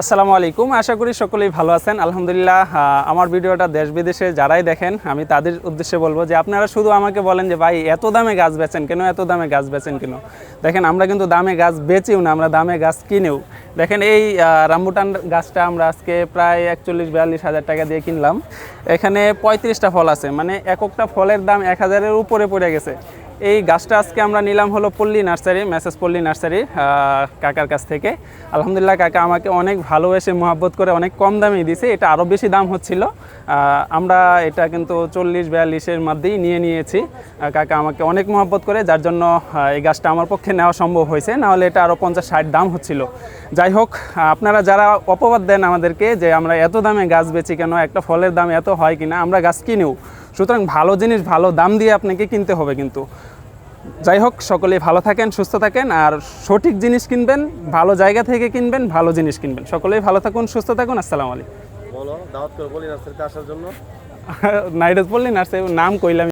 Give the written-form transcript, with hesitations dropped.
আসসালামু আলাইকুম, আশা করি সকলেই ভালো আছেন। আলহামদুলিল্লাহ। আমার ভিডিওটা দেশ বিদেশে যারাই দেখেন আমি তাদের উদ্দেশ্যে বলবো যে আপনারা শুধু আমাকে বলেন যে ভাই এত দামে গাছ বেচেন কেন, এত দামে গাছ বেচেন কেন। দেখেন আমরা কিন্তু দামে গাছ বেচিও না, আমরা দামে গাছ কিনেও। দেখেন এই রামবুটান গাছটা আমরা আজকে প্রায় 41-42 হাজার টাকা দিয়ে কিনলাম। এখানে 35টা ফল আছে, মানে একটা ফলের দাম 1000-এর উপরে পড়ে গেছে। এই গাছটা আজকে আমরা নিলাম হলো পল্লী নার্সারি, মেসেজ পল্লী নার্সারি কাকার কাছ থেকে। আলহামদুলিল্লাহ, কাকা আমাকে অনেক ভালোবেসে মহব্বত করে অনেক কম দামে দিয়েছে। এটা আরও বেশি দাম হচ্ছিল, আমরা এটা কিন্তু 40-42-এর মধ্যেই নিয়েছি। কাকা আমাকে অনেক মহব্বত করে, যার জন্য এই গাছটা আমার পক্ষে নেওয়া সম্ভব হয়েছে, নাহলে এটা আরও 50-60 দাম হচ্ছিল। যাই হোক, আপনারা যারা অপবাদ দেন আমাদেরকে যে আমরা এত দামে গাছ বেচি কেন, একটা ফলের দাম এত হয় কিনা, আমরা গাছ কিনেও। সুতরাং ভালো জিনিস ভালো দাম দিয়ে আপনাকে কিনতে হবে কিন্তু। যাই হোক, সকলেই ভালো থাকেন, সুস্থ থাকেন, আর সঠিক জিনিস কিনবেন, ভালো জায়গা থেকে কিনবেন, ভালো জিনিস কিনবেন। সকলেই ভালো থাকুন, সুস্থ থাকুন। আসসালামু আলাইকুম। বলো দাওয়াত করে বলি নার্সারিতে আসার জন্য। নাইডাস পল্লী নার্সারি নাম কইলাম।